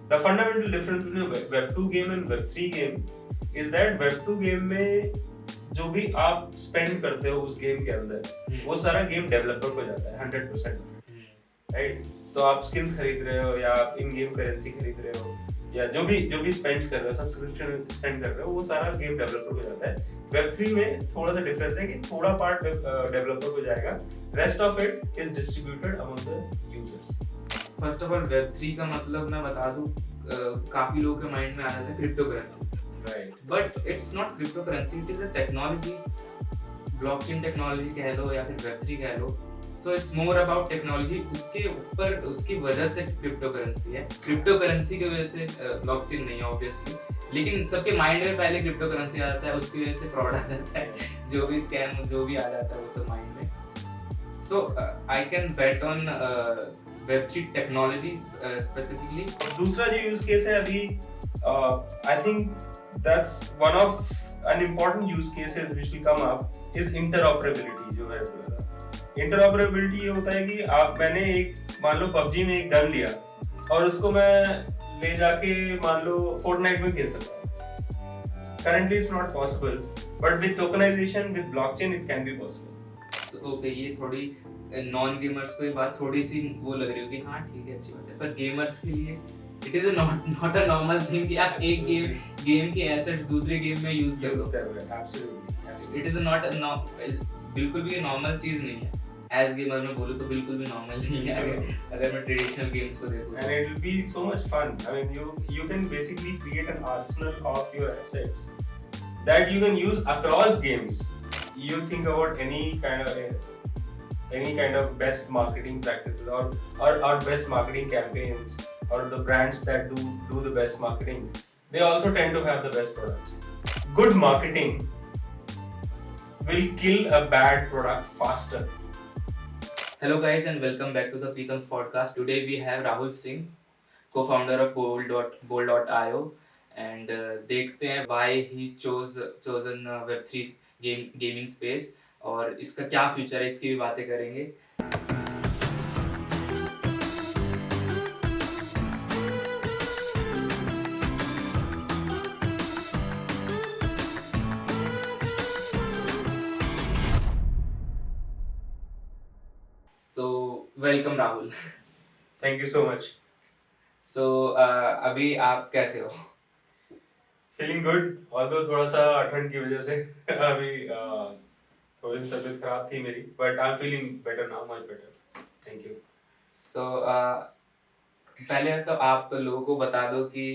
The fundamental difference between Web 2 game and Web 3 game is that Web 2 game में जो भी आप spend करते हो उस गेम के अंदर वो सारा गेम डेवलपर को जाता है 100%, राइट? तो आप स्किन्स खरीद रहे हो या आप इन गेम करेंसी खरीद रहे हो या जो भी स्पेंड कर रहे हो, सब्सक्रिप्शन स्पेंड कर रहे हो, वो सारा गेम डेवलपर को जाता है। वेब 3 में थोड़ा सा डिफरेंस है कि थोड़ा पार्ट डेवलपर को जाएगा, rest of it is distributed among the users. First of all web 3 का मतलब मैं बता दूं, काफी लोगों के माइंड में आ जाता है crypto currency, right? But it's not crypto currency, it is a technology, blockchain technology कह लो या फिर वेब 3 कह लो। So it's more about technology, उसके ऊपर उसकी वजह से क्रिप्टो करेंसी है। क्रिप्टो करेंसी की वजह से ब्लॉकचेन नहीं है ऑब्वियसली, लेकिन सबके माइंड में पहले क्रिप्टो करेंसी आ जाता है, उसकी वजह से फ्रॉड आ जाता है, जो भी स्कैम जो भी आ जाता है वो सब माइंड में। So I can bet on Web3 technology specifically. दूसरा जो यूज केस है अभी, I think that's one of an important use cases which will come up is interoperability। जो मैंने बोला था, interoperability ये होता है कि मैंने एक, मान लो पबजी में एक गन लिया और उसको मैं ले जाके मान लो फोर्टनाइट में खेल सकता हूँ। Currently it's not possible, but with tokenization, with blockchain, it can be possible. Okay, ये थोड़ी नॉन गेमर्स को ये बात थोड़ी सी वो लग रही होगी, हाँ ठीक है अच्छी बात है, पर गेमर्स के लिए it is not a normal thing कि आप एक गेम के एसेट्स दूसरे गेम में यूज कर लो। Absolutely. इट इज नॉट बिल्कुल भी नॉर्मल चीज नहीं है। एज गेमर में बोलूं तो बिल्कुल भी नॉर्मल नहीं है, अगर मैं ट्रेडिशनल गेम्स को देखूं। And it will be so much fun. I mean, you can basically create an arsenal of your assets that you can use across games. You think about any kind of best marketing practices or best marketing campaigns or the brands that do the best marketing. They also tend to have the best products. Good marketing will kill a bad product faster. Hello guys and welcome back to the Preetham's podcast. Today we have Rahul Singh, co-founder of Bold.io, and देखते हैं why he chosen Web3 gaming space और इसका क्या future है, इसकी भी बातें करेंगे। So welcome Rahul. Thank you so much. So अभी आप कैसे हो? फीलिंग गुड, ऑल्दो थोड़ा सा ठंड की वजह से अभी थोड़ी सी तबीयत खराब थी मेरी, but I am feeling better now, much better. Thank you. So पहले तो आप लोगों को बता दो कि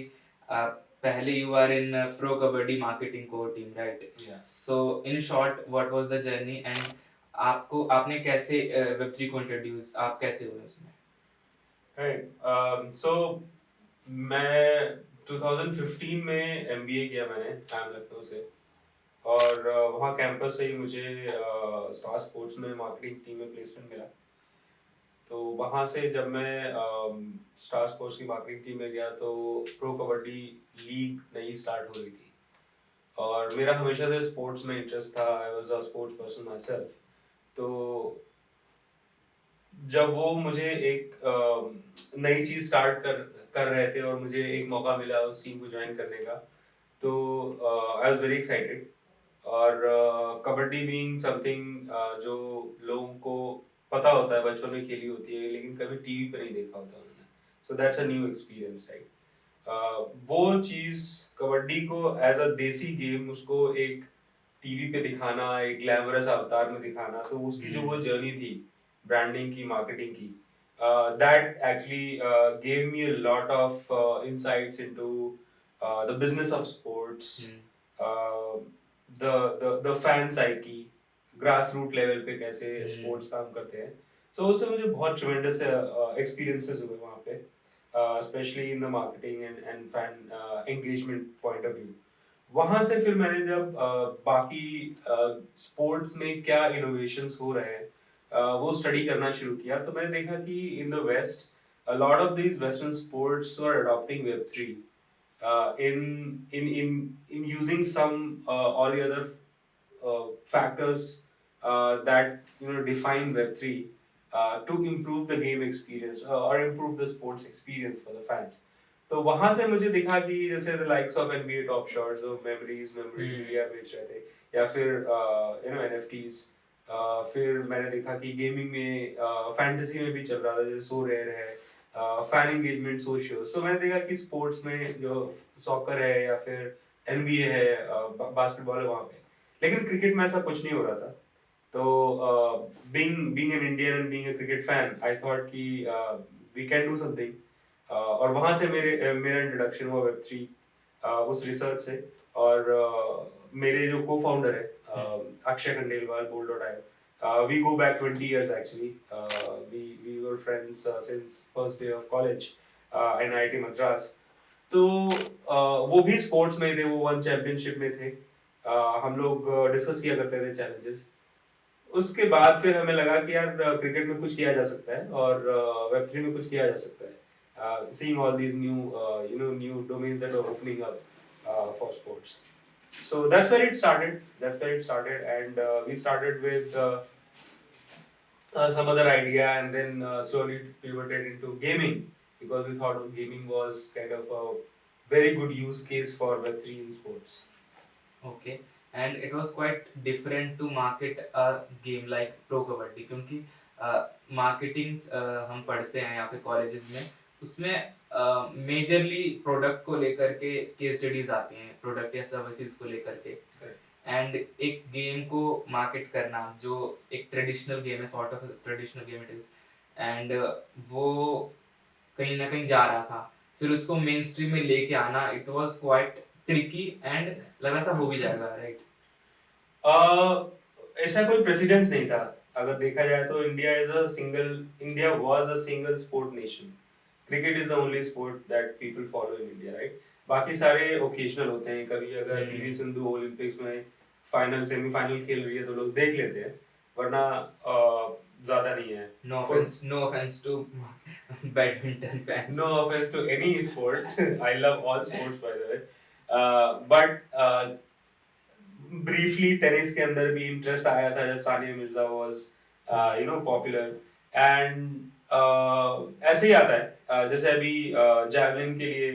पहले you are in pro Kabaddi marketing core team, right? So in short what was the journey and आपने कैसे वेब3 को इंट्रोड्यूस, आप कैसे हुए उसमें? राइट, सो मैं 2015 में एमबीए किया मैंने IIM लखनऊ से, और वहाँ कैंपस से ही मुझे स्टार स्पोर्ट्स में मार्केटिंग टीम में प्लेसमेंट मिला। तो वहाँ से जब मैं स्टार स्पोर्ट्स की मार्केटिंग टीम में गया तो प्रो कबड्डी लीग नई स्टार्ट हो रही थी, और मेरा हमेशा से स्पोर्ट्स में इंटरेस्ट था। I was a sports person my self. तो जब वो मुझे एक नई चीज स्टार्ट कर रहे थे और मुझे एक मौका मिला उस टीम को ज्वाइन करने का, तो आई वाज वेरी एक्साइटेड। और कबड्डी बीइंग समथिंग जो लोगों को पता होता है, बचपन में खेली होती है, लेकिन कभी टीवी पे नहीं देखा होता उन्होंने। So that's a new experience, right? वो चीज, कबड्डी को एज अ देसी गेम उसको एक टीवी पे दिखाना, एक ग्लैमरस अवतार में दिखाना, तो उसकी जो वो जर्नी थी ब्रांडिंग की, मार्केटिंग की, that actually gave me a lot of insights into the business of sports, uh, the fan psyche, grassroots level पे कैसे sports काम करते हैं। So उससे मुझे बहुत tremendous experiences हुए वहाँ पे, especially in the marketing and fan engagement point of view। वहां से फिर मैंने जब बाकी स्पोर्ट्स में क्या इनोवेशंस हो रहे हैं वो स्टडी करना शुरू किया, तो मैंने देखा कि in the West a lot of these western sports are adopting web3 in using some or the other factors that define web3 to improve the game experience or improve the sports experience for the fans. तो वहां से मुझे दिखा कि जैसे the likes of NBA top shots और memories हम्म। Media बेच रहे थे, या फिर एनएफटीज। फिर मैंने देखा कि गेमिंग में फैंटेसी में भी चल रहा था, जैसे सो रेयर है, फैन एंगेजमेंट सोशियो। सो मैंने देखा कि स्पोर्ट्स में जो सॉकर है या फिर एनबीए है, बास्केटबॉल है वहां पे, लेकिन क्रिकेट में ऐसा कुछ नहीं हो रहा था। तो being an Indian and being a cricket fan, I thought कि वी कैन डू समथिंग। और वहां से मेरा इंट्रोडक्शन हुआ वेब3 उस रिसर्च से। और मेरे जो को फाउंडर है Akshay Khandelwal, bold.io, we go back 20 years actually. We were friends since first day of college in IIT Madras. तो वो भी स्पोर्ट्स में थे, वो वन चैंपियनशिप में थे। हम लोग डिस्कस किया करते थे चैलेंजेस। उसके बाद फिर हमें लगा कि यार क्रिकेट में कुछ किया जा सकता है और वेब3 में कुछ किया जा सकता है, seeing all these new domains that are opening up for sports. So that's where it started. That's where it started, and we started with some other idea, and then slowly pivoted into gaming because we thought gaming was kind of a very good use case for Web3 in sports. Okay, and it was quite different to market a game like pro kabaddi, क्योंकि marketing हम पढ़ते हैं या फिर colleges में, उसमें majorly product को लेकर के केस स्टडीज आती हैं, प्रोडक्ट या सर्विसेज को लेकर के। एंड एक गेम को मार्केट करना जो एक ट्रेडिशनल गेम है, sort of traditional game it is, and वो कहीं ना कहीं जा रहा था, फिर उसको मेन स्ट्रीम में लेके आना, it was quite tricky and लगा था हो भी जाएगा, राइट? ऐसा कोई प्रेसिडेंस नहीं था। अगर देखा जाए तो India was a single sport nation. Cricket is the only sport that people follow in India, right? बाकी सारे ओकेजनल होते हैं, कभी अगर पीवी सिंधु ओलंपिक्स में फाइनल सेमीफाइनल खेल रही है तो लोग देख लेते हैं, वरना ज्यादा नहीं है। No offense to badminton fans. No offense to any sport. I love all sports by the way. But briefly tennis के अंदर भी इंटरेस्ट आया था जब Sania Mirza was popular. And ऐसे ही आता है, जैसे अभी जैवलिन के लिए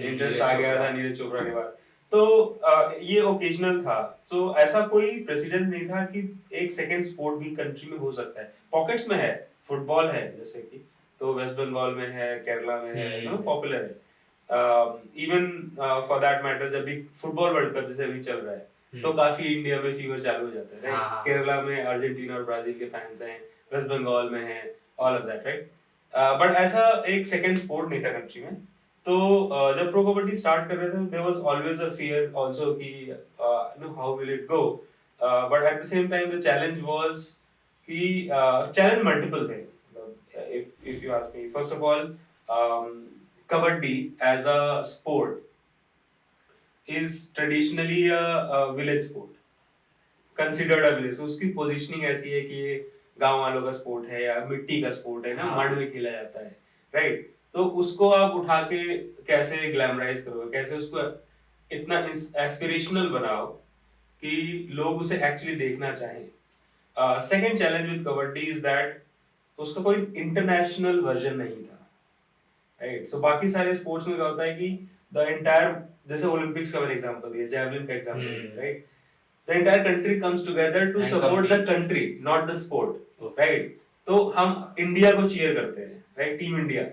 इंटरेस्ट आ गया था नीरज चोपड़ा के बाद। तो ये ओकेजनल था। तो ऐसा कोई प्रेसिडेंट नहीं था कि एक सेकंड स्पोर्ट भी कंट्री में हो सकता है। पॉकेट्स में है, फुटबॉल है जैसे कि, तो वेस्ट बंगाल में है, केरला में है, पॉपुलर है। इवन फॉर दैट मैटर जब भी फुटबॉल वर्ल्ड कप जैसे अभी चल रहा है तो काफी इंडिया में फीवर चालू हो जाता है, राइट? केरला में अर्जेंटीना और ब्राजील के फैंस हैं, वेस्ट बंगाल में हैं, all of that, right? But ऐसा एक सेकंड स्पोर्ट नहीं था कंट्री में। तो जब प्रो कबड्डी स्टार्ट कर रहे थे, there was always a fear also कि how will it go, but at the same time the challenge was कि चैलेंज मल्टीपल थे। If you ask me, first of all Kabaddi as a sport is traditionally a village sport, considered a village। So उसकी positioning ऐसी है कि ये गांव वालों का स्पोर्ट है या मिट्टी का स्पोर्ट है ना, मड में खेला जाता है, राइट? तो उसको आप उठा के कैसे ग्लैमराइज करोगे, कैसे उसको इतना एस्पिरेशनल बनाओ कि लोग उसे एक्चुअली देखना चाहें। Second challenge with kabaddi is that उसका कोई इंटरनेशनल वर्जन नहीं था, राइट? सो बाकी सारे स्पोर्ट्स में क्या होता है कि द एंटायर, जैसे ओलंपिक्स का मैंने एग्जांपल दिया, जैवलिन का एग्जांपल दिया, right? The entire country comes together to support the country, not the sport, right? तो हम इंडिया को चीयर करते हैं, right? Team India.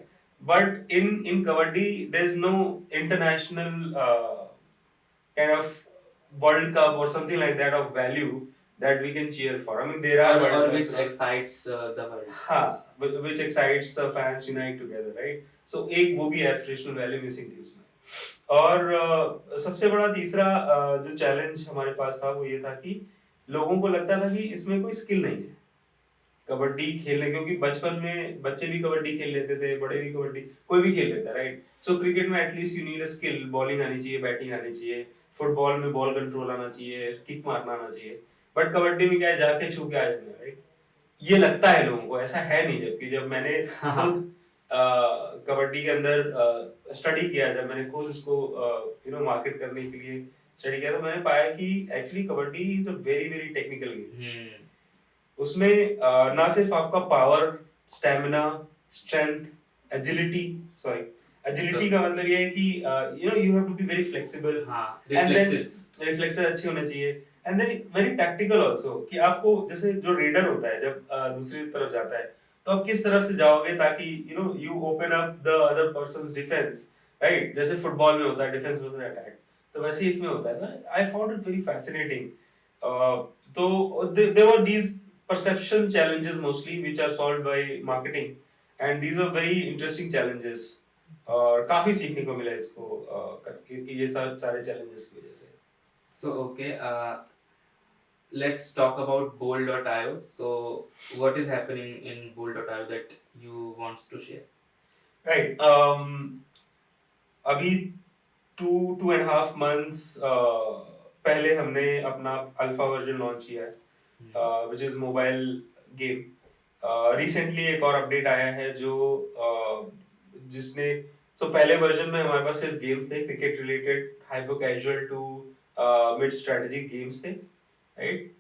But in kabaddi there is no international kind of World Cup or something like that of value that we can cheer for. I mean, there are or which excites the world. हाँ, which excites the fans unite together, right? So एक वो भी aspirational value missing थी उसमें। और सबसे बड़ा तीसरा जो चैलेंज हमारे पास था वो ये था कि लोगों को लगता था कि इसमें कोई स्किल नहीं है कबड्डी खेलने, क्योंकि बचपन में बच्चे भी कबड्डी खेल लेते थे, बड़े भी कबड्डी, कोई भी खेल लेता है, राइट? सो क्रिकेट में at least you need a skill, bowling आनी चाहिए, बैटिंग आनी चाहिए, फुटबॉल में बॉल कंट्रोल आना चाहिए, किक मारना आना चाहिए। बट कबड्डी में क्या है, जाके छू के आ जाना, राइट? ये लगता है लोगों को, ऐसा है नहीं। जबकि जब मैंने खुद कबड्डी के अंदर स्टडी किया, जब मैंने खुद उसको मार्केट करने के लिए स्टडी किया, तो मैंने पाया कि actually kabaddi is a very very technical game. उसमें ना सिर्फ आपका power, stamina, strength, agility, sorry, agility So का मतलब ये है कि you have to be very flexible हाँ, एंड देन reflexes. रिफ्लेक्सेस अच्छे होने चाहिए and then very tactical also कि आपको जैसे जो रेडर होता है जब दूसरी तरफ जाता है तो आप किस तरफ से जाओगे ताकि you open up the other persons defence, right? जैसे फुटबॉल में होता है डिफेंस वर्सेस अटैक, तो वैसे ही इसमें होता है ना। I found it very fascinating. तो there were these perception challenges mostly which are solved by marketing and these are very interesting challenges और काफी सीखने को मिला इसको ये सारे challenges की वजह से। So okay, let's talk about Bold.io. So what is happening in Bold.io that you wants to share? Right. अभी 2.5 months पहले हमने अपना अल्फा वर्जन लॉन्च किया है which is mobile game. Recently एक और अपडेट आया है जो जिसने पहले वर्जन में हमारे पास सिर्फ गेम्स थे, cricket related hyper casual to mid strategy games थे, right?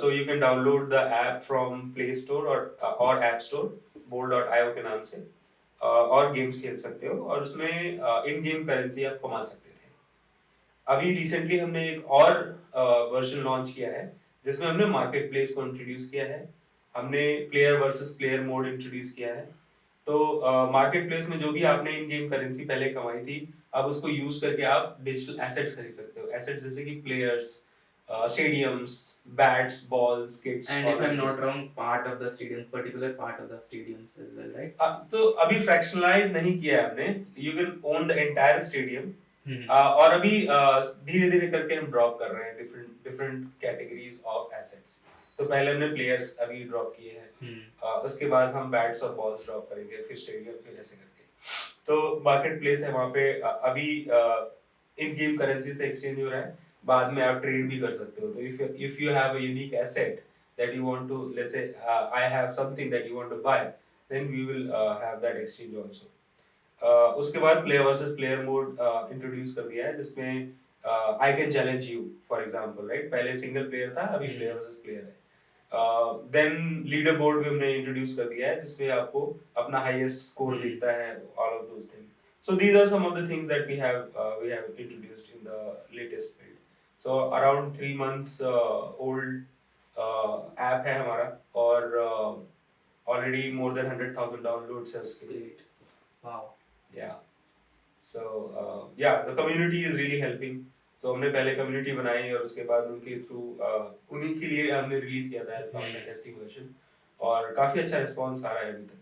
So you can download the app from play store और ऐप स्टोर bold.io के नाम से और गेम्स खेल सकते हो और उसमें इन गेम करेंसी आप कमा सकते थे। अभी रिसेंटली हमने एक और वर्जन लॉन्च किया है जिसमें हमने मार्केट प्लेस को इंट्रोड्यूस किया है, हमने player versus player mode introduce किया है। तो मार्केट प्लेस में जो भी आपने इन गेम करेंसी पहले कमाई थी, अब उसको यूज करके आप डिजिटल एसेट्स खरीद सकते हो। एसेट्स जैसे कि players, stadiums, bats, balls, kits And if और I'm not wrong, part of the stadium, particular part of the stadiums as well, right? तो अभी फ्रैक्शनलाइज नहीं किया है हमने, you can own the entire stadium. Hmm. और अभी धीरे धीरे करके हम ड्रॉप कर रहे हैं different different categories of assets. तो पहले हमने प्लेयर्स अभी ड्रॉप किए हैं, उसके बाद हम बैट्स और बॉल्स ड्रॉप करेंगे, फिर स्टेडियम, फिर ऐसे करके। तो मार्केट प्लेस है वहाँ पे अभी इन गेम करेंसी से एक्सचेंज हो रहा है, बाद में आप ट्रेड भी कर सकते हो। तो if you have a unique asset that you want to, let's say I have something that you want to buy, then we will have that exchange also. उसके बाद player versus player mode introduce कर दिया है जिसमें I can challenge you for example, right? पहले single player था, अभी player versus player है। देन लीडर बोर्ड भी हमने इंट्रोड्यूस कर दिया है जिसमें आपको अपना हाईएस्ट स्कोर दिखता है, all of those things. So these are some of the things that we have introduced in the latest build. So around 3 months old app है हमारा और ऑलरेडी मोर देन 100,000 डाउनलोड्स है उसके। Great. Wow. Yeah so yeah the community is really helping. So हमने पहले community बनाई और उसके बाद उनके थ्रू उन्हीं के लिए हमने रिलीज किया था अल्फा का टेस्टिंग वर्जन और काफी अच्छा रिस्पांस आ रहा है अभी तक।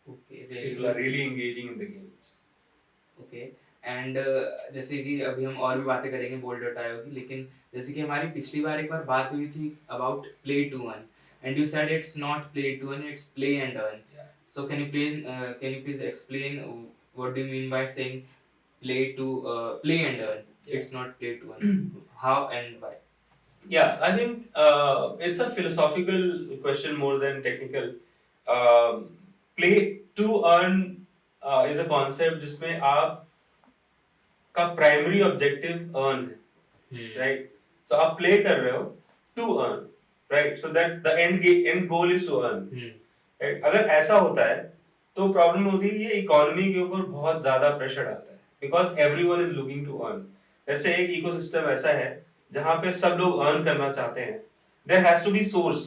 Okay. People are really engaging in the games. Okay. And जैसे कि अभी हम और भी बातें करेंगे Bold.io की, लेकिन जैसे कि हमारी पिछली बार एक बार बात हुई थी about play to earn, and you said it's not play to earn, it's play and earn. Yeah. So can you please explain what do you mean by saying play and earn? Yeah. It's not play to earn. How and why? Yeah, I think it's a philosophical question more than technical. Play to earn is a concept जिसमें आप का primary objective earn है, right? So आप play कर रहे हो to earn, right? So that the end goal is to earn, right? अगर ऐसा होता है तो प्रॉब्लम होती है, ये इकोनॉमी के ऊपर बहुत ज्यादा प्रेशर डालता है because everyone is looking to earn. जैसे एक इकोसिस्टम ऐसा है जहां पे सब लोग अर्न करना चाहते हैं, there has to be source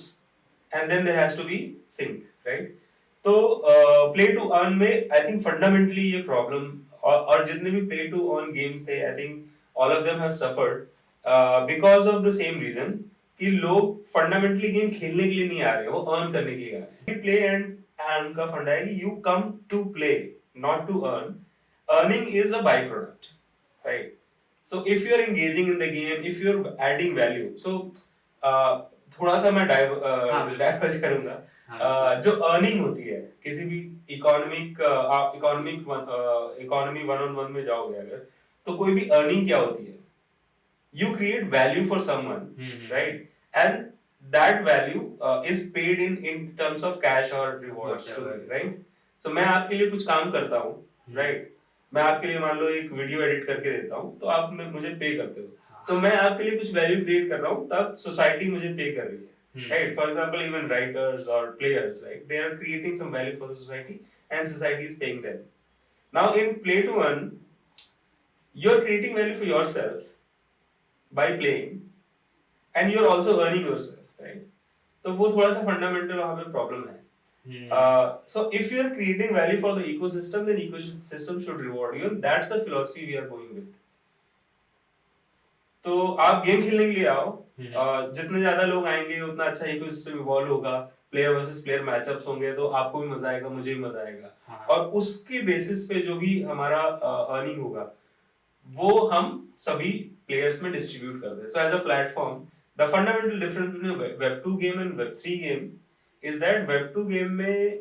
and then there has to be sink, right? तो प्ले टू अर्न में आई थिंक फंडामेंटली ये प्रॉब्लम और जितने भी प्ले टू अर्न गेम्स थे I think all of them have suffered because of the same reason कि लोग fundamentally game खेलने के लिए नहीं आ रहे, वो अर्न करने के लिए आ रहे हैं। प्ले एंड अर्न का फंडा है कि you come to play not to earn. Earning is a byproduct, right? So if you are engaging in the game, if you are adding value, so थोड़ा सा मैं डाइवर्ज करूंगा। जो earning होती है किसी भी आप इकोनॉमी वन ऑन वन में जाओगे अगर, तो कोई भी अर्निंग क्या होती है? You create value for someone, right? And that value is paid in terms of cash और रिवॉर्ड्स टू मी, राइट? सो मैं आपके लिए कुछ काम करता हूँ, राइट? मैं आपके लिए मान लो एक वीडियो एडिट करके देता हूँ तो आप मुझे पे करते हो, तो मैं आपके लिए कुछ वैल्यू क्रिएट कर रहा हूँ, तब सोसाइटी मुझे पे कर रही है, right? For example, even writers or players, right? They are creating some value for the society and society is paying them. Now in play to earn, you're creating value for yourself by playing, and you're also earning yourself, right? तो वो थोड़ा सा fundamental वहाँ पे problem है. So if you're creating value for the ecosystem, then ecosystem should reward you, and that's the philosophy we are going with. तो आप game खेलने के लिए आओ, जितने ज्यादा लोग आएंगे उतना अच्छा इकोसिस्टम इवॉल्व होगा, प्लेयर वर्सेस प्लेयर मैचअप्स होंगे, तो आपको भी मजा आएगा, मुझे भी मजा आएगा. हाँ. और उसके बेसिस पे जो भी हमारा अर्निंग होगा वो हम सभी प्लेयर्स में डिस्ट्रीब्यूट कर दें. So as a platform, the fundamental difference between web 2 game and web 3 game is that web 2 game में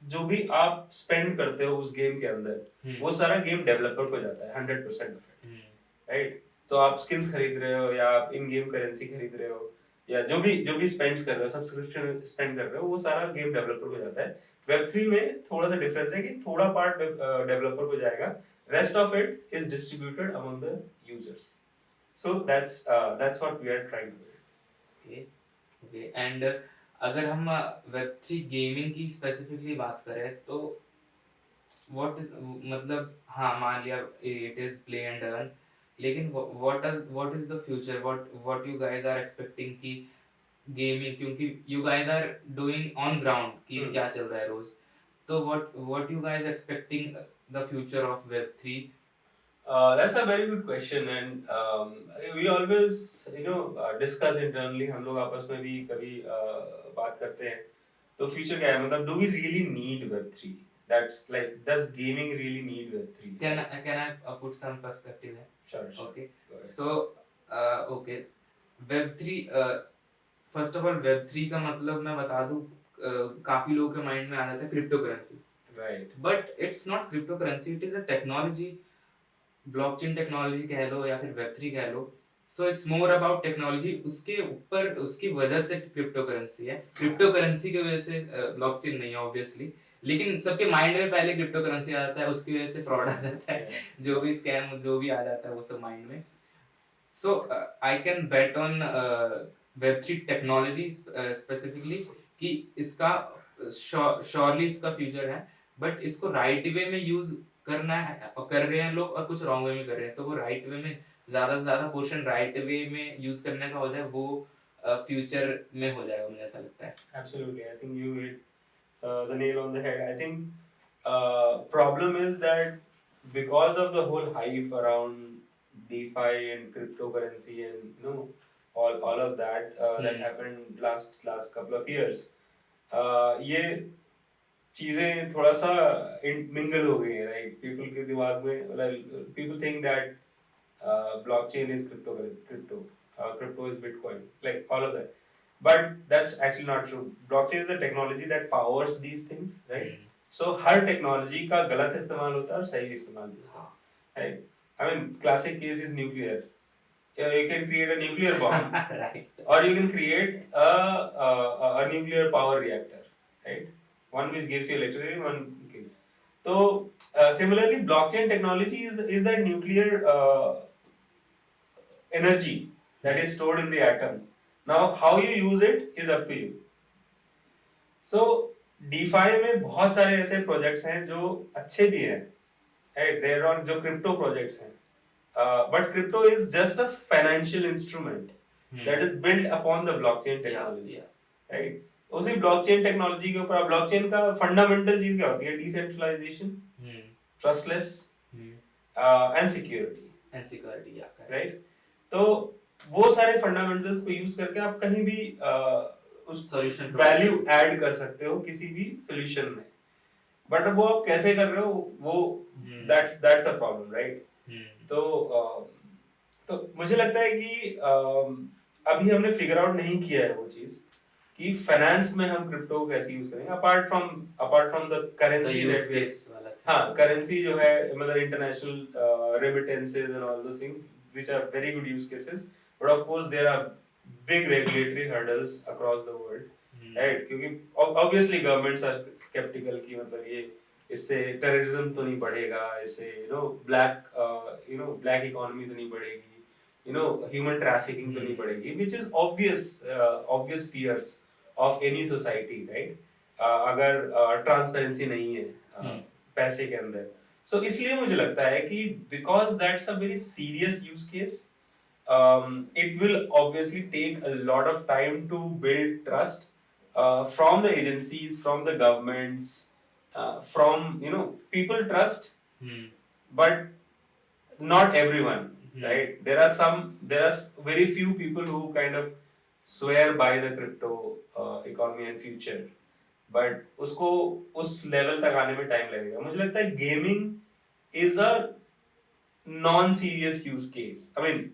जो भी आप स्पेंड करते हो उस गेम के अंदर, वो सारा गेम डेवलपर को जाता है 100% ऑफ इट, राइट? तो आप स्किन्स खरीद रहे हो या आप इन गेम करेंसी खरीद रहे हो या जो भी स्पेंड्स कर रहे हो, सब्सक्रिप्शन स्पेंड कर रहे हो, वो सारा गेम डेवलपर को जाता है. वेब 3 में थोड़ा सा डिफरेंस है कि थोड़ा पार्ट डेवलपर को जाएगा, rest of it is distributed among the users. So that's what we are trying to do. Okay, okay. And अगर हम Web3 गेमिंग की स्पेसिफिकली बात करें तो व्हाट इज मतलब हाँ मान लिया it is play and earn, लेकिन what is the future, what you guys are expecting कि गेमिंग, क्योंकि you guys are doing on ground कि क्या चल रहा है रोज, तो what you guys expecting the future of Web3? That's a very good question, and we always discuss internally. हम लोग आपस में भी कभी बात करते हैं. तो फ्यूचर क्या है, मतलब do we really need Web3? That's like, does gaming really need Web3? Can I put some perspective here? Sure. Okay. So okay, Web3 first of all Web3 का मतलब मैं बता दूं, काफी लोगों के माइंड में आ जाता है crypto currency, right? But it's not crypto currency, it is a technology, blockchain technology कह लो या फिर Web3 कह लो. So it's more about technology, उसके ऊपर उसकी वजह से क्रिप्टो करेंसी है. क्रिप्टो करेंसी की वजह से ब्लॉकचेन नहीं है ऑब्वियसली, लेकिन सबके माइंड में पहले क्रिप्टो करेंसी आ जाता है, उसकी वजह से फ्रॉड आ जाता है, जो भी स्कैम जो भी आ जाता है वो सब माइंड में. So I can bet on Web3 technology specifically कि इसका श्योरली इसका फ्यूचर है, बट इसको राइट वे में यूज करना है, कर रहे हैं लोग, और कुछ रॉन्ग वे में कर रहे हैं. तो वो राइट वे में ज्यादा से ज्यादा पोर्शन राइट वे में यूज करने का हो जाए, वो फ्यूचर में हो जाएगा, मुझे ऐसा लगता है. Absolutely, I think you hit the nail on the head. I think problem is that because of the whole hype around DeFi and cryptocurrency and all of that that happened last couple of years, ये चीजें थोड़ा सा mingle हो गई है, like people के दिमाग में, मतलब people think that blockchain is crypto is Bitcoin, like all of that, but that's actually not true. Blockchain is the technology that powers these things, right? So her technology का गलत इस्तेमाल होता है और सही इस्तेमाल भी होता है, right? I mean, classic case is nuclear. You can create a nuclear bomb, right? Or you can create a nuclear power reactor, right? One which gives you electricity, one kills. So similarly, blockchain technology is that nuclear energy that is stored in the atom. Now, how you use it is up to you. So DeFi में बहुत सारे ऐसे projects हैं जो अच्छे भी हैं, right? There are जो क्रिप्टो प्रोजेक्ट्स हैं, but crypto is just a financial instrument that is built upon the blockchain technology, right? उसी ब्लॉकचेन टेक्नोलॉजी के ऊपर, ब्लॉकचेन का फंडामेंटल चीज क्या होती है? Decentralisation, trustless and security, right? तो वो सारे फंडामेंटल्स को यूज करके आप कहीं भी उस सॉल्यूशन वैल्यू ऐड कर सकते हो किसी भी सॉल्यूशन में, बट वो आप कैसे कर रहे हो, वो दैट्स अ प्रॉब्लम, राइट? तो मुझे लगता है कि अभी हमने फिगर आउट नहीं किया है वो चीज कि फाइनेंस में हम क्रिप्टो को कैसे यूज करेंगे, apart from the currency that we, हाँ, करेंसी जो है, मतलब international remittances and all those things which are very good use cases, but of course there are big regulatory hurdles across the world, right? क्योंकि obviously governments are sceptical कि मतलब ये इससे terrorism तो नहीं बढ़ेगा, इससे ब्लैक इकोनॉमी तो नहीं बढ़ेगी, ह्यूमन ट्रैफिकिंग तो नहीं बढ़ेगी, which is obvious fears of any society, right? अगर ट्रांसपेरेंसी नहीं है पैसे के अंदर, सो इसलिए मुझे लगता है कि because that's a very serious use case, it will obviously take a lot of time to build trust from the agencies, from the governments, from people trust, Hmm. but not everyone, Hmm. right? There are very few people who kind of swear by the crypto economy and future, but उसको उस level तक आने में time लगेगा. मुझे लगता है gaming is a non serious use case. I mean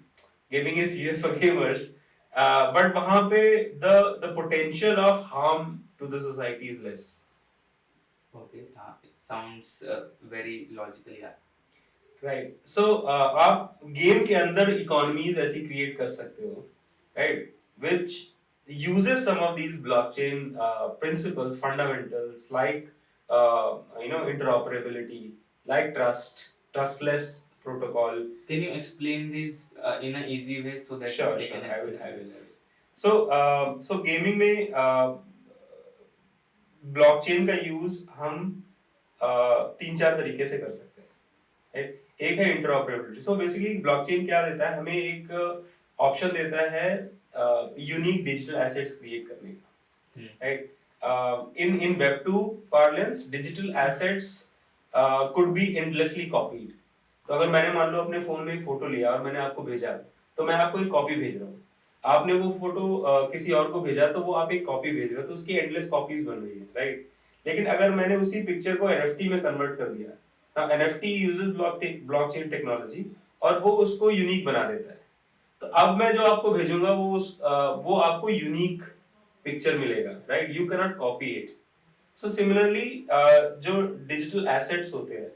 gaming is serious for gamers, but वहां पे the potential of harm to the society is less. Okay, it sounds very logical, yeah. Right. So आप game के अंदर economies ऐसी create कर सकते हो, right, which uses some of these blockchain principles, fundamentals like interoperability, like trustless protocol. Can you explain this in an easy way so that Sure, they sure, can I will, access I it? will, I will. So gaming में blockchain का use हम 3-4 तरीके से कर सकते हैं, right. एक है इंटरऑपरेबिलिटी. सो बेसिकली ब्लॉकचेन क्या देता है, हमें एक ऑप्शन देता है यूनिक डिजिटल एसेट्स क्रिएट करने का, right. In web 2 parlance digital assets could be endlessly copied. तो अगर मैंने मान लो अपने फोन में एक फोटो लिया और मैंने आपको भेजा, तो मैं आपको एक कॉपी भेज रहा हूँ. आपने वो फोटो किसी और को भेजा, तो वो आप एक कॉपी भेज रहे हो, तो उसकी एंडलेस कॉपीज बन रही है, राइट. लेकिन अगर मैंने उसी पिक्चर को एनएफटी में कन्वर्ट कर दिया, एनएफटी यूजेस ब्लॉकचेन टेक्नोलॉजी, और वो उसको यूनिक बना देता है. तो अब मैं जो आपको भेजूंगा वो आपको यूनिक पिक्चर मिलेगा, right. You can not copy it. So similarly जो डिजिटल एसेट्स होते हैं,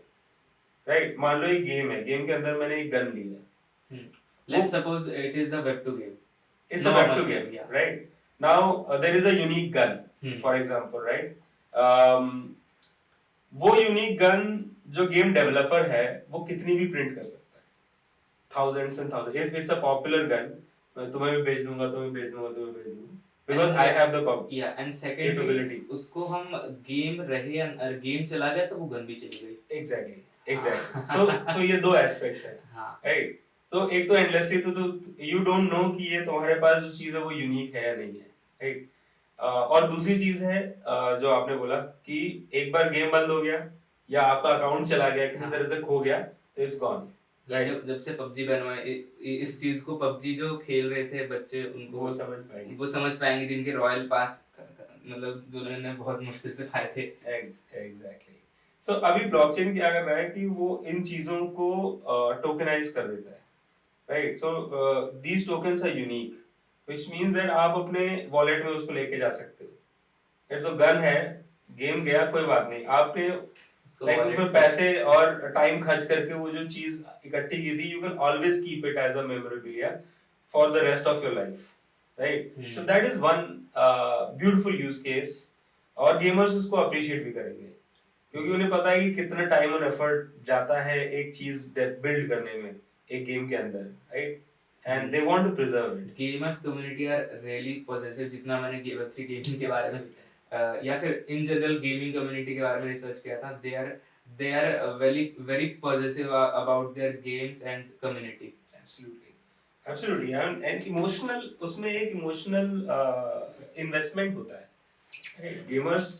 राइट, मान लो एक गेम है, गेम के अंदर मैंने एक गन ली है. Let's suppose it is a Web2 game. It's a Web2 game, yeah. right? Now there is a unique gun, for example, right? वो यूनिक गन जो गेम डेवलपर है वो कितनी भी प्रिंट कर सकता है, thousands and thousands. If it's a popular gun, मैं तुम्हें भी भेज दूंगा, तुम्हें भेज दूंगा, तुम्हें भेज दूंगा, because I have the yeah, and secondly capability. उसको हम गेम रहे और गेम चला गया तो वो गन भी चली गई. Exactly, exactly. So ये दो एस्पेक्ट्स हैं, राइट. तो एक तो एंडलेसली तो यू डोंट नो कि ये तुम्हारे पास जो चीज है वो यूनिक है या नहीं है, राइट. और दूसरी चीज है जो आपने बोला कि एक बार गेम बंद हो गया या आपका अकाउंट चला गया, किसी तरह से खो गया, तो इट्स गॉन. जब से पबजी बैन हुआ इस चीज को पबजी जो खेल रहे थे बच्चे उनको वो समझ पाएंगे जिनके रॉयल पास मतलब जो उन्होंने बहुत मुश्किल से पाए थे. एग्जैक्टली. सो अभी ब्लॉकचेन क्या कर रहा है कि वो इन चीजों को टोकनाइज कर देता है, right. So these tokens are unique, which means that आप अपने वॉलेट में उसको लेके जा सकते हो. इट्स अ गन है, गेम गया कोई बात नहीं, आपने लाइक उसमें पैसे और टाइम खर्च करके वो जो चीज इकट्ठी की थी, you can always keep it as a memorabilia for the rest of your life, right. So that is one beautiful use case, और गेमर्स उसको अप्रिशिएट भी करेंगे क्योंकि उन्हें पता है कि कितना टाइम और एफर्ट जाता है एक चीज बिल्ड करने में एक गेम के अंदर, right. And they want to preserve it. Gamers community are really positive. जितना मैंने Web3 गेमिंग के बारे में या फिर इन जनरल गेमिंग कम्युनिटी के बारे में रिसर्च किया था, they are very possessive about their games and community. Absolutely, and emotional, उसमें एक इमोशनल इन्वेस्टमेंट होता है. Gamers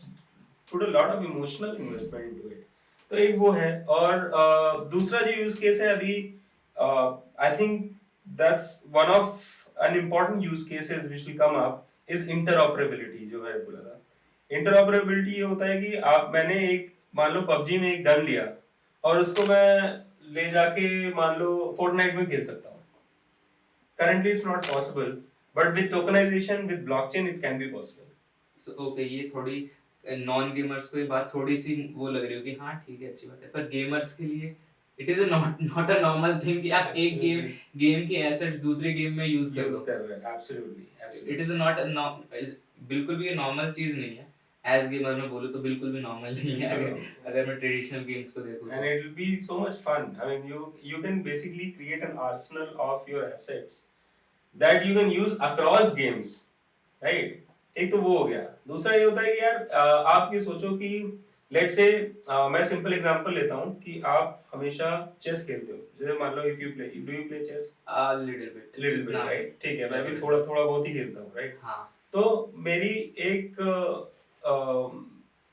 put a lot of emotional investment into it. तो एक वो है, और दूसरा जो यूज केस है अभी, I think that's one of an important use cases which will come up is interoperability, जो मैंने बोला था. इंटरऑपरेबिलिटी ये होता है कि मैंने एक मान लो पबजी में एक गन लिया और उसको मैं ले जाके मान लो फोर्टनाइट में खेल सकता हूँ. Currently it's not possible, but with tokenization, with blockchain, it can be possible. So okay, ये थोड़ी नॉन गेमर्स को ये बात थोड़ी सी वो लग रही होगी, हाँ ठीक है अच्छी बात है, पर गेमर्स के लिए it is not a normal thing कि आप एक गेम के एसेट्स दूसरे गेम में यूज कर रहे हो. Absolutely. इट इज नॉट बिल्कुल भी ये नॉर्मल चीज नहीं है. एज गेमर में बोलूं तो बिल्कुल भी नॉर्मल नहीं है अगर मैं ट्रेडिशनल गेम्स को देखूं. And it will be so much fun. I mean, you can basically create an arsenal of your assets that you can use across games, right? एक तो वो हो गया. दूसरा ये होता है कि यार आप ये सोचो कि लेट्स से मैं सिंपल एग्जांपल लेता हूँ कि आप हमेशा चेस खेलते हो, जैसे मान लो if you play, do you play chess? Little bit, little bit, इतना नहीं, राइट? ठीक है, मैं भी ज्यादा थोड़ा नहीं। थोड़ा बहुत ही खेलता हूँ, राइट? हाँ। तो मेरी एक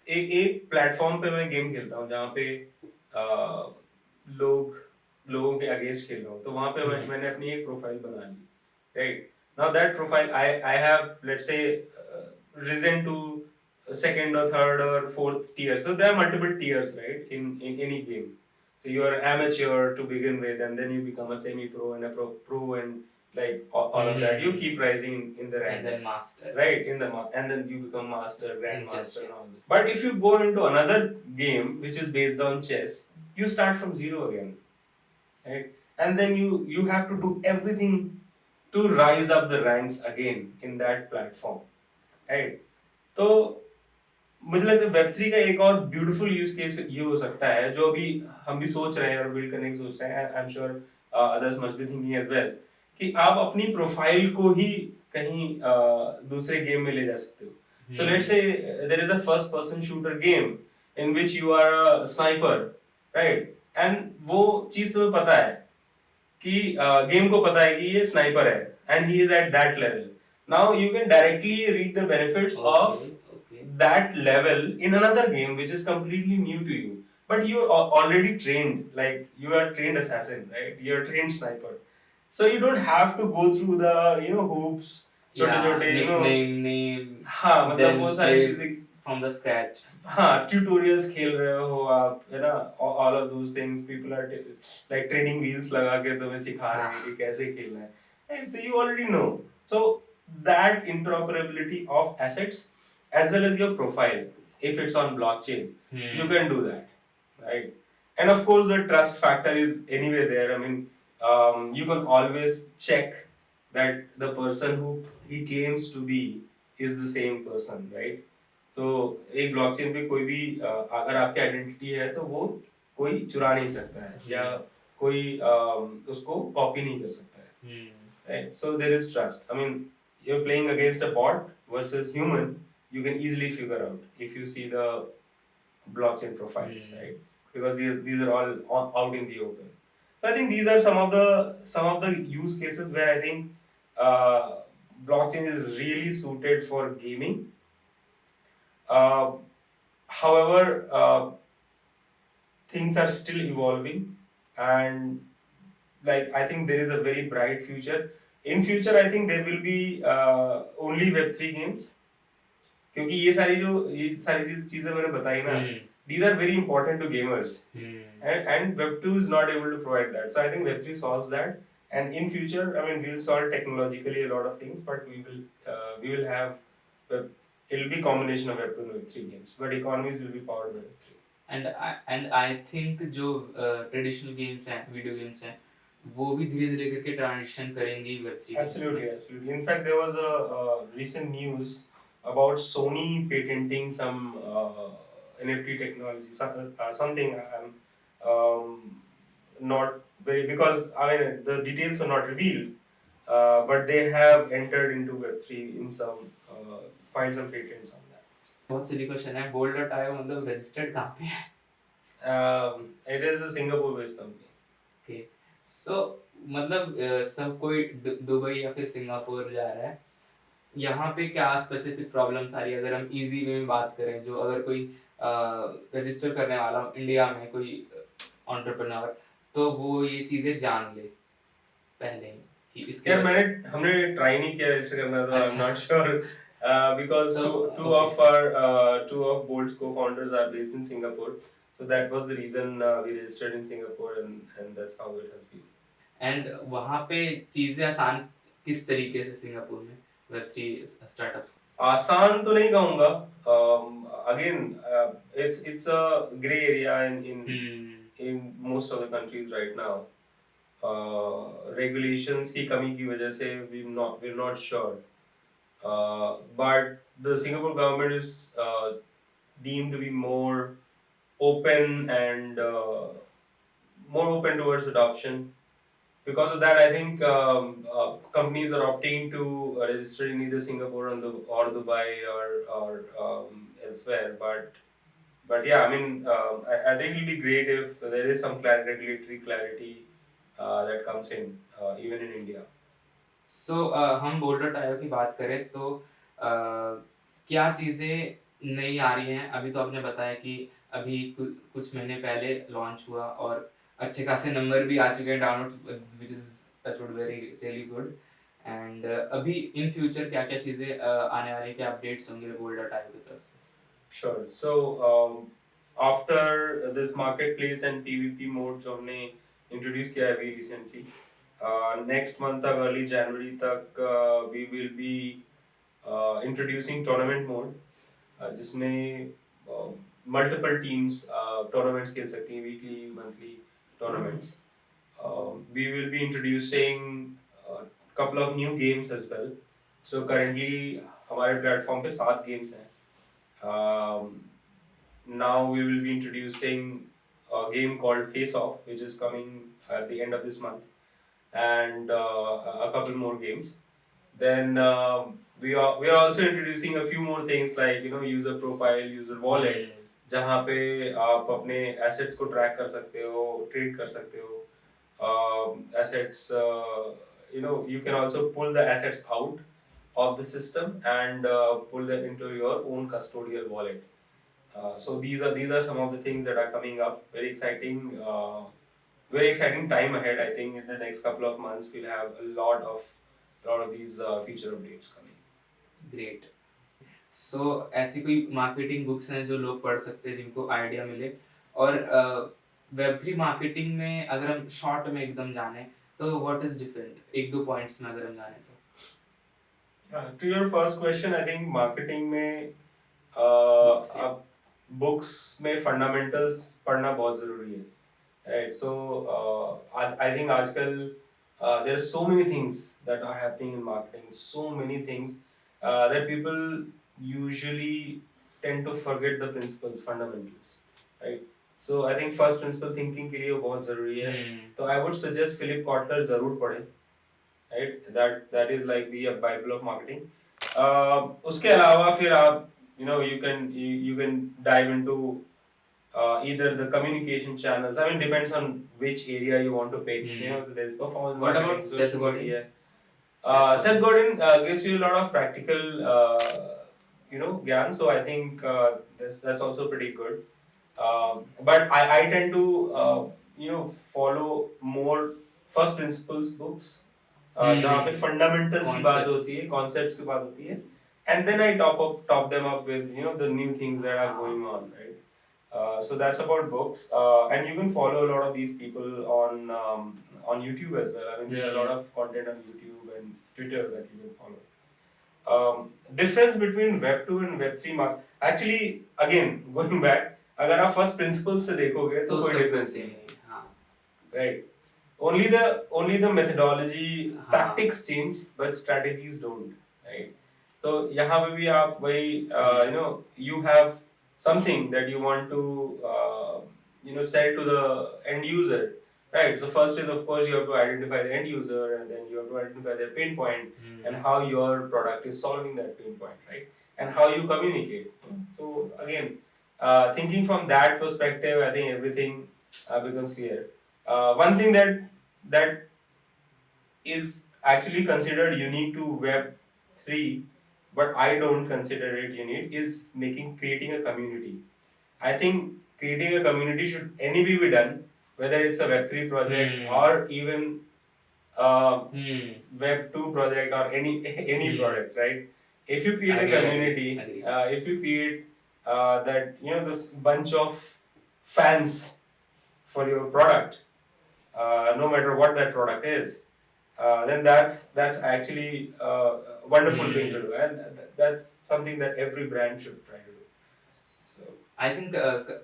एक प्लेटफॉर्म पे मैं गेम खेलता हूँ जहाँ पे अ, लोग लोगों के अगेंस्ट खेल रहा हूँ, तो वहां पे मैंने अपनी एक प्रोफाइल बना ली, right? Now that profile I have let's say risen to second or third or fourth tier, so there are multiple tiers, right, in any game. So you are amateur to begin with, and then you become a semi-pro and a pro, and like all of that. You keep rising in the And then ranks, master right? And then you become master, in chess, grandmaster, and yeah. all this. But if you go into another game which is based on chess, you start from zero again, right? And then you have to do everything to rise up the ranks again in that platform, right? तो मुझे लगता है web 3 का एक और beautiful use case ये हो सकता है, जो अभी हम भी सोच रहे हैं और बिल्ड करने की सोच रहे हैं, I am sure others must be thinking as well, कि आप अपनी प्रोफाइल को ही कहीं दूसरे गेम में ले जा सकते हो। So let's say there is a first person shooter game in which you are a sniper, right? एंड वो चीज तुम्हें पता है कि गेम को पता है कि ये स्नाइपर है and he is at that level. Now you can directly read the benefits of Okay. that level in another game which is completely new to you, but you're already trained, like you are trained assassin, right? You're trained sniper, so you don't have to go through the hoops, छोटे Yeah, छोटे nickname, name, हाँ, मतलब then वो सारी play चीजें, from the scratch. हाँ, tutorials खेल रहे हो आप, है ना? All of those things, people are like training wheels लगा के तुम्हें सिखा रहे हैं कि कैसे खेलना है, and so you already know. So that interoperability of assets as well as your profile, if it's on blockchain, you can do that, right? And of course the trust factor is anyway there. I mean, you can always check that the person who he claims to be is the same person, right? तो एक blockchain पे कोई भी अगर आपकी identity है तो वो कोई चुरा नहीं सकता है, या कोई उसको कॉपी नहीं कर सकता है, right? So there is trust. I mean, you're playing against a bot versus human, you can easily figure out if you see the blockchain profiles, right? Because these are all out in the open. So I think these are some of the use cases where I think uh, blockchain is really suited for gaming. uh, However, things are still evolving, and like I think there is a very bright future. In future, I think there will be only Web3 games, क्योंकि ये सारी चीजें मैंने बताई ना, these are very important to gamers, and Web2 is not able to provide that. So I think Web3 solves that, and in future, I mean, we'll solve technologically a lot of things, but we will have web, it'll be combination of Web2 and Web3 games, but economies will be powered by Web3. And I think जो traditional games हैं, video games हैं, वो भी धीरे धीरे करके transition करेंगी web 3 games में. Absolutely, absolutely. In fact, there was a recent news about Sony patenting some NFT technology, something I'm not very, because I mean the details were not revealed, but they have entered into Web3 in some filed some patents on that. बहुत silly question है. Bold.io मतलब registered कहाँ पे है? It is a Singapore-based company. Okay. So मतलब सब कोई Dubai या फिर सिंगापुर जा रहा है. यहाँ पे क्या स्पेसिफिक प्रॉब्लम्स आ रही है अगर हम इजी वे में बात करें, जो अगर कोई रजिस्टर करने वाला इंडिया में कोई एंटरप्रेन्योर, तो वो ये चीजें जान ले पहले ही कि इसके यार हमने ट्राई नहीं किया रजिस्टर करना, तो I am not sure, because two of Bolt's co-founders are based in Singapore, so that was the reason we registered in Singapore, and that's how it has been. And वहाँ पे चीजें आसान किस तरीके से सिंगापुर में वेब3 स्टार्टअप्स? आसान तो नहीं कहूँगा, again, it's a gray area in most of the countries right now. Regulations की कमी की वजह से we're not sure. But the Singapore government is deemed to be more open and more open towards adoption. Because of that, I think companies are opting to register in either Singapore or Dubai or elsewhere. but yeah, I mean, I think it'll be great if there is some regulatory clarity that comes in, even in India. सो हम boulder टायो की बात करें तो क्या चीज़ें नई आ रही हैं? अभी तो आपने बताया कि अभी कुछ महीने पहले लॉन्च हुआ और अच्छे खासे नंबर भी आ चुके हैं download which is touch wood very really good and अभी इन फ्यूचर क्या-क्या चीज़ें आने वाली हैं? क्या अपडेट्स होंगे बोल्डर टायो की तरफ से? Sure. So after this marketplace and PvP mode जो हमने introduce किया है अभी recently, next month तक early January तक we will be introducing tournament mode, जिसमें multiple teams tournaments खेल सकती हैं, weekly, monthly tournaments. We will be introducing a couple of new games as well. So currently हमारे platform पे 7 games हैं. Um, Now we will be introducing a game called Face Off, which is coming at the end of this month, and a couple more games. Then we are also introducing a few more things like user profile, user wallet, जहाँ पे आप अपने assets को track कर सकते हो, trade कर सकते हो, assets. You can also pull the assets out of the system and pull them into your own custodial wallet. So these are some of the things that are coming up. Very exciting time ahead. I think in the next couple of months we'll have a lot of these feature updates coming. Great. So ऐसी कोई marketing books हैं जो लोग पढ़ सकते हैं जिनको idea मिले और वेब3 मार्केटिंग में अगर हम शॉर्ट में एकदम जाने तो व्हाट इज डिफरेंट एक दो पॉइंट्स में अगर हम जाने तो To your first question, I think marketing में बुक्स या अब books में fundamentals पढ़ना बहुत ज़रूरी है. Right. So I think आजकल there are so many things that are happening in marketing. So many things that people usually tend to forget the principles, fundamentals. Right. So I think first principle thinking के लिए वो बहुत ज़रूरी है. तो I would suggest Philip Kotler ज़रूर पढ़ें. Right. That is like the Bible of marketing. उसके अलावा फिर आप you can dive into either the communication channels. I mean, depends on which area you want to pick. There's performance What marketing, about Seth social Godin? media. Seth Godin gives you a lot of practical, gyan. So I think that's also pretty good. But I tend to follow more first principles books, जहाँ पे fundamentals की बात होती है, concepts की बात होती है, and then I top them up with the new things that are going on, right? So that's about books, and you can follow a lot of these people on YouTube as well. I mean, there are a lot of content on YouTube and Twitter that you can follow. Difference between Web 2 and Web 3 actually, again, going back, अगर आप first principles से देखोगे तो कोई difference नहीं है, right? Only the methodology, tactics change, but strategies don't, right? So यहाँ पे भी आप वही you have something that you want to sell to the end user, right? So first is of course you have to identify the end user, and then you have to identify their pain point and how your product is solving that pain point, right? And how you communicate. So again, thinking from that perspective, I think everything becomes clear. One thing that is actually considered unique to Web 3, but I don't consider it unique, is creating a community. I think creating a community should anyway be done, whether it's a Web 3 project or even Web 2 project or any product, right? If you create a community, if you create that this bunch of fans for your product, no matter what that product is, then that's actually a wonderful thing to do, and that's something that every brand should try to do. So I think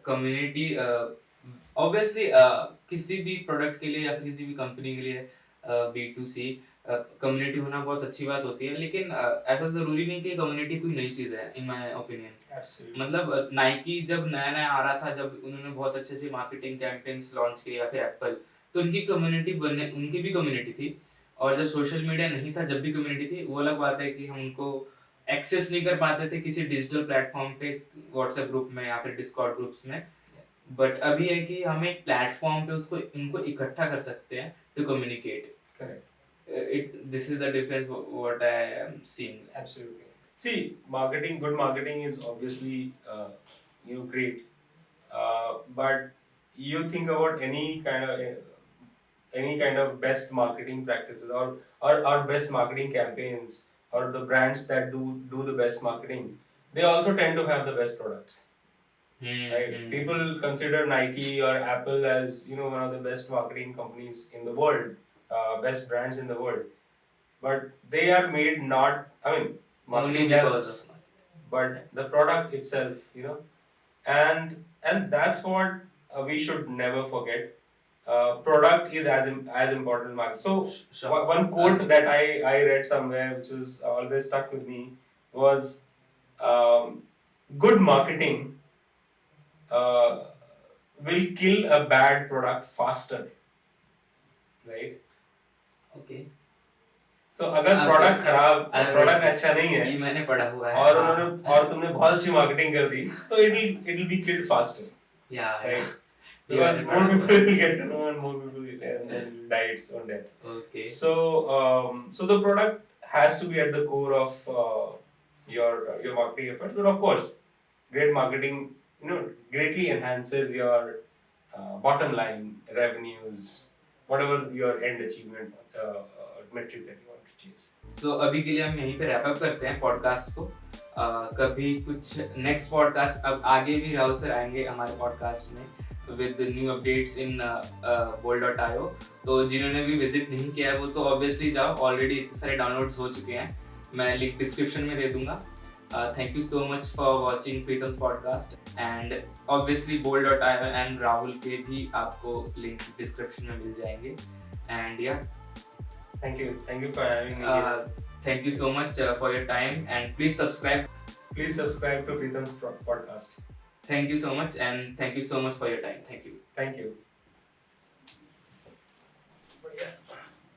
community obviously किसी भी product के लिए या फिर किसी भी company के लिए B2C कम्युनिटी होना बहुत अच्छी बात होती है लेकिन ऐसा जरूरी नहीं कि कम्युनिटी कोई नई चीज है इन माय ओपिनियन absolutely. मतलब नाइकी जब नया नया आ रहा था जब उन्होंने बहुत अच्छे से मार्केटिंग कैंपेन्स लॉन्च किए या फिर एप्पल तो उनकी भी कम्युनिटी थी और जब सोशल मीडिया नहीं था जब भी कम्युनिटी थी वो अलग बात है कि हम उनको एक्सेस नहीं कर पाते थे किसी डिजिटल प्लेटफॉर्म पे, व्हाट्सएप ग्रुप में या फिर डिस्कॉर्ड ग्रुप्स में, बट अभी है कि हम एक प्लेटफॉर्म पे उसको इनको इकट्ठा कर सकते हैं to communicate. Correct. This is the difference what I am seeing. Absolutely. See, marketing, good marketing is obviously, great. But you think about any kind of best marketing practices, or best marketing campaigns, or the brands that do the best marketing, they also tend to have the best products. Right? People consider Nike or Apple as one of the best marketing companies in the world, best brands in the world, but they are made not. I mean, Only marketing because helps, of marketing. but the product itself, and that's what we should never forget. Product is as important market. So Sure. one quote that I read somewhere, which was always stuck with me, was, um, good marketing uh, will kill a bad product faster, right? Okay. So अगर Okay. Product खराब, I have product read this. अच्छा नहीं है, ये मैंने पढ़ा हुआ है. और हाँ. तुमने बहुत अच्छी मार्केटिंग कर दी, तो it'll be killed faster, Yeah. right? ये Because मैंने more पढ़ा people हुआ है. will get to know, and more people will and then die its own death. Okay. So the product has to be at the core of your marketing efforts. But of course, great marketing, greatly enhances your bottom line, revenues, whatever your end achievement metrics that you want to chase. So अभी के लिए हम यहीं पे wrap up करते हैं podcast को. कभी कुछ नेक्स्ट पॉडकास्ट, अब आगे भी राहुल सर आएंगे हमारे पॉडकास्ट में with new updates in bold.io. तो जिन्होंने भी विजिट नहीं किया है वो तो ऑब्वियसली जाओ, ऑलरेडी इतने सारे डाउनलोड्स हो चुके हैं, मैं लिंक डिस्क्रिप्शन में दे दूंगा. Thank you so much for watching Pritam's podcast, and obviously bold.io and Rahul के भी आपको लिंक डिस्क्रिप्शन में मिल जाएंगे. And yeah, Thank you for having me here. thank you so much for your time, and please subscribe. Please subscribe to Pritam's podcast. Thank you so much, and thank you so much for your time. Thank you. Thank you.